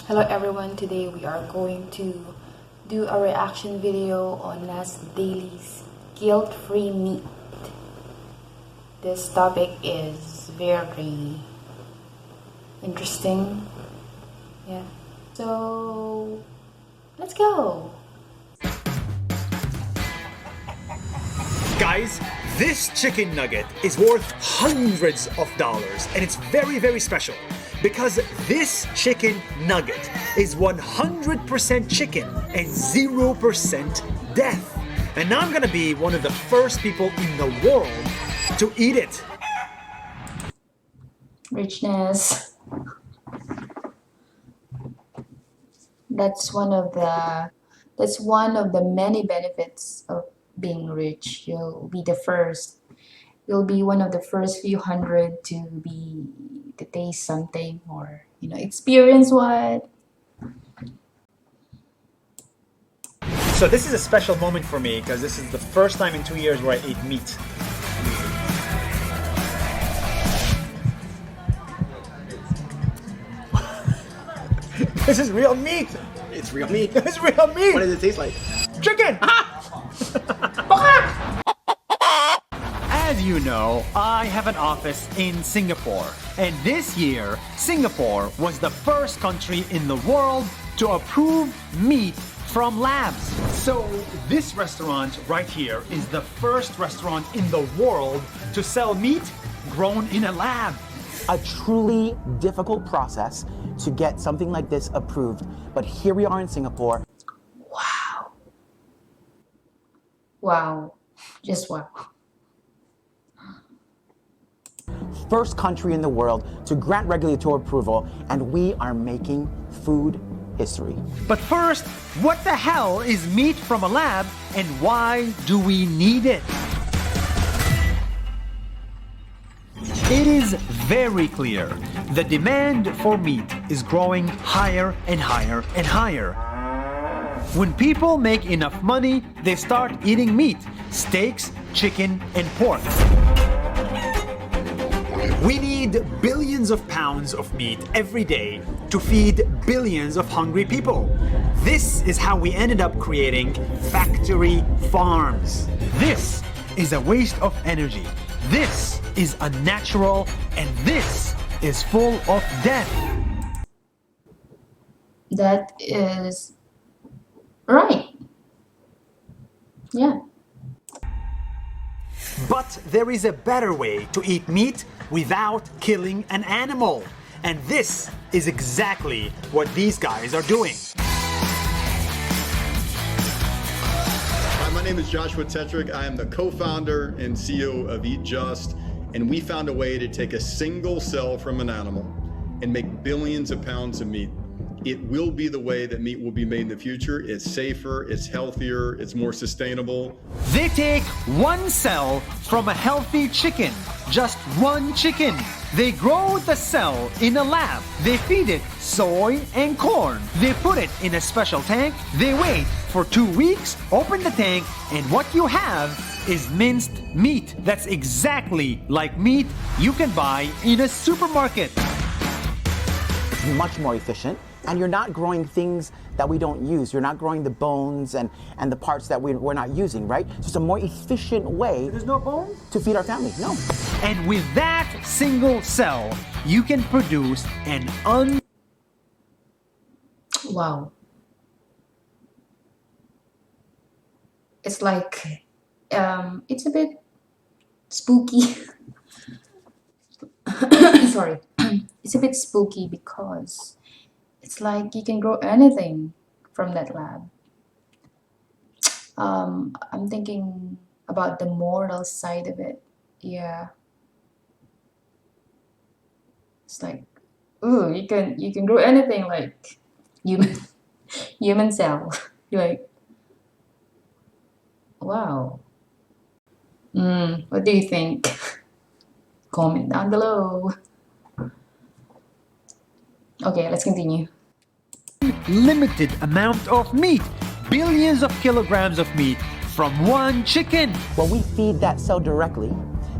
Hello everyone, today we are going to do a reaction video on Nas Daily's guilt-free meat. This topic is very interesting. Yeah. So let's go. Guys, this chicken nugget is worth hundreds of dollars and it's very, very special because this chicken nugget is 100% chicken and 0% death. And now I'm gonna be one of the first people in the world to eat it. Richness. That's one of the many benefits of being rich. You'll be the first. You'll be one of the first few hundred to taste something or experience what. So this is a special moment for me because this is the first time in 2 years where I ate meat. This is real meat! It's real meat. It's real meat! What does it taste like? Chicken! As you know, I have an office in Singapore, and this year, Singapore was the first country in the world to approve meat from labs. So this restaurant right here is the first restaurant in the world to sell meat grown in a lab. A truly difficult process to get something like this approved, but here we are in Singapore. Wow. Wow. Just wow. First country in the world to grant regulatory approval, and we are making food history. But first, what the hell is meat from a lab and why do we need it? It is very clear. The demand for meat is growing higher and higher and higher. When people make enough money, they start eating meat, steaks, chicken, and pork. We need billions of pounds of meat every day to feed billions of hungry people. This is how we ended up creating factory farms. This is a waste of energy. This is unnatural, and this is full of death. That is right. Yeah. But there is a better way to eat meat without killing an animal. And this is exactly what these guys are doing. Hi, my name is Joshua Tetrick. I am the co-founder and CEO of Eat Just, and we found a way to take a single cell from an animal and make billions of pounds of meat. It will be the way that meat will be made in the future. It's safer, it's healthier, it's more sustainable. They take one cell from a healthy chicken, just one chicken. They grow the cell in a lab. They feed it soy and corn. They put it in a special tank. They wait for 2 weeks, open the tank, and what you have is minced meat. That's exactly like meat you can buy in a supermarket. It's much more efficient, and you're not growing things that we don't use. You're not growing the bones and the parts that we're not using, right? So it's a more efficient way. There's no bone? To feed our family. No. And with that single cell, you can produce an Wow. It's like it's a bit spooky. Sorry. It's a bit spooky because it's like you can grow anything from that lab. I'm thinking about the moral side of it. Yeah. It's like, ooh, you can grow anything like human cell. You're like, wow. What do you think? Comment down below. Okay, let's continue. limited amount of meat, billions of kilograms of meat from one chicken. When we feed that cell directly,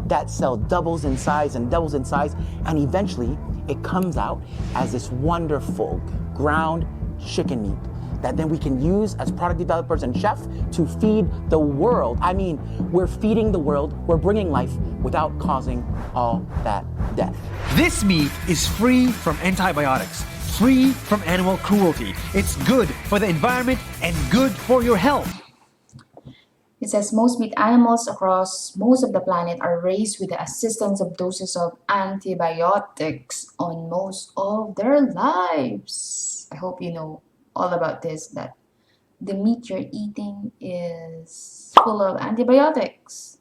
that cell doubles in size and doubles in size, and eventually it comes out as this wonderful ground chicken meat that then we can use as product developers and chefs to feed the world. I mean, we're feeding the world, we're bringing life without causing all that death. This meat is free from antibiotics, free from animal cruelty. It's good for the environment and good for your health. It says most meat animals across most of the planet are raised with the assistance of doses of antibiotics on most of their lives. I hope you know all about this, that the meat you're eating is full of antibiotics.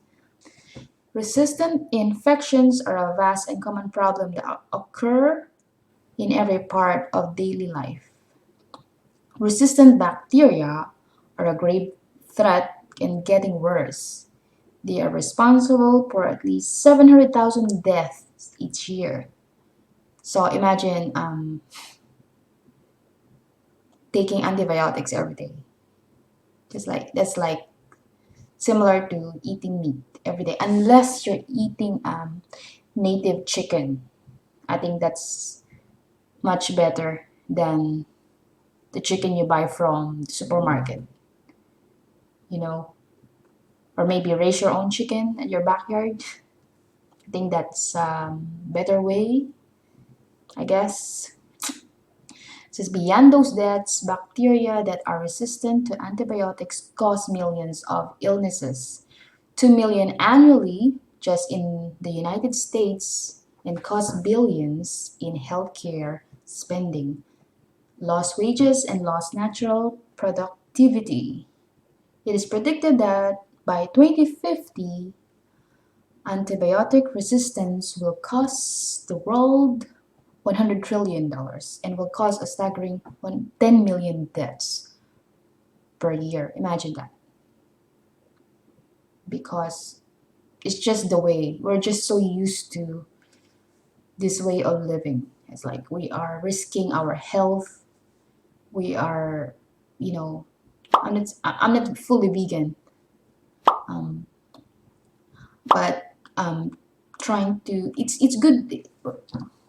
Resistant infections are a vast and common problem that occur in every part of daily life. Resistant bacteria are a grave threat and getting worse. They are responsible for at least 700,000 deaths each year. So imagine taking antibiotics every day. Just like that's like similar to eating meat every day, unless you're eating native chicken. I think that's much better than the chicken you buy from the supermarket. You know, or maybe raise your own chicken at your backyard. I think that's better way, I guess. It says beyond those deaths, bacteria that are resistant to antibiotics cause millions of illnesses. 2 million annually just in the United States and cost billions in healthcare spending, lost wages and lost natural productivity. It is predicted that by 2050, antibiotic resistance will cost the world $100 trillion and will cause a staggering 10 million deaths per year. Imagine that. Because it's just the way, we're just so used to this way of living. It's like we are risking our health. We are, you know, I'm not fully vegan, um, but trying to, it's good.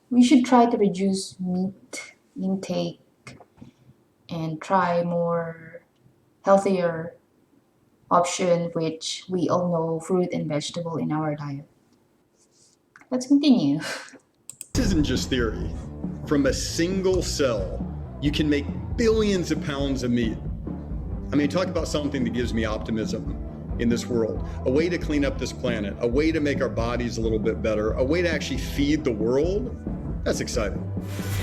We should try to reduce meat intake and try more healthier option, which we all know fruit and vegetable in our diet. Let's continue. This isn't just theory. From a single cell, you can make billions of pounds of meat. I mean, talk about something that gives me optimism in this world. A way to clean up this planet, a way to make our bodies a little bit better, a way to actually feed the world. That's exciting.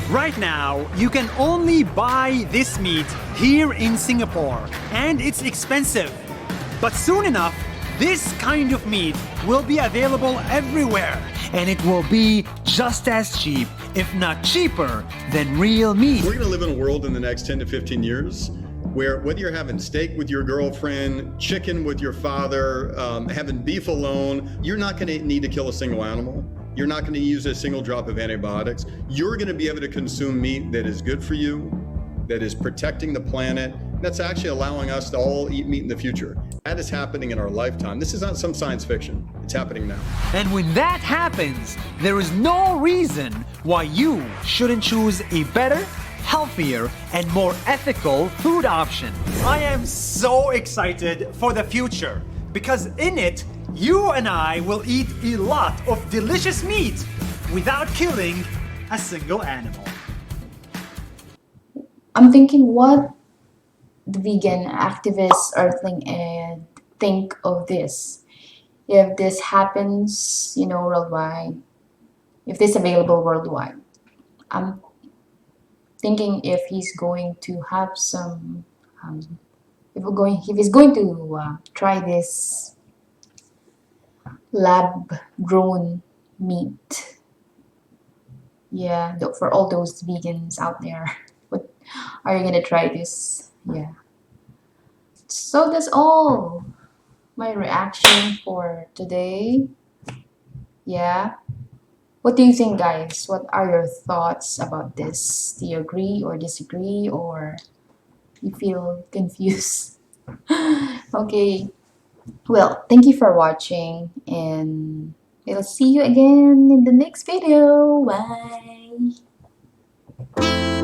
Right now, you can only buy this meat here in Singapore, and it's expensive. But soon enough, this kind of meat will be available everywhere, and it will be just as cheap, if not cheaper, than real meat. We're going to live in a world in the next 10 to 15 years where whether you're having steak with your girlfriend, chicken with your father, having beef alone, you're not going to need to kill a single animal. You're not going to use a single drop of antibiotics. You're going to be able to consume meat that is good for you, that is protecting the planet, that's actually allowing us to all eat meat in the future. That is happening in our lifetime. This is not some science fiction. It's happening now. And when that happens, there is no reason why you shouldn't choose a better, healthier, and more ethical food option. I am so excited for the future because in it, you and I will eat a lot of delicious meat without killing a single animal. I'm thinking what the vegan activists are think of this. If this happens, worldwide, if this available worldwide, I'm thinking if he's going to have some, if he's going to try this lab grown meat. Yeah, for all those vegans out there, what are you gonna try this? Yeah. So that's all my reaction for today. Yeah. What do you think, guys? What are your thoughts about this? Do you agree or disagree, or you feel confused? Okay. Well, thank you for watching, and we'll see you again in the next video. Bye.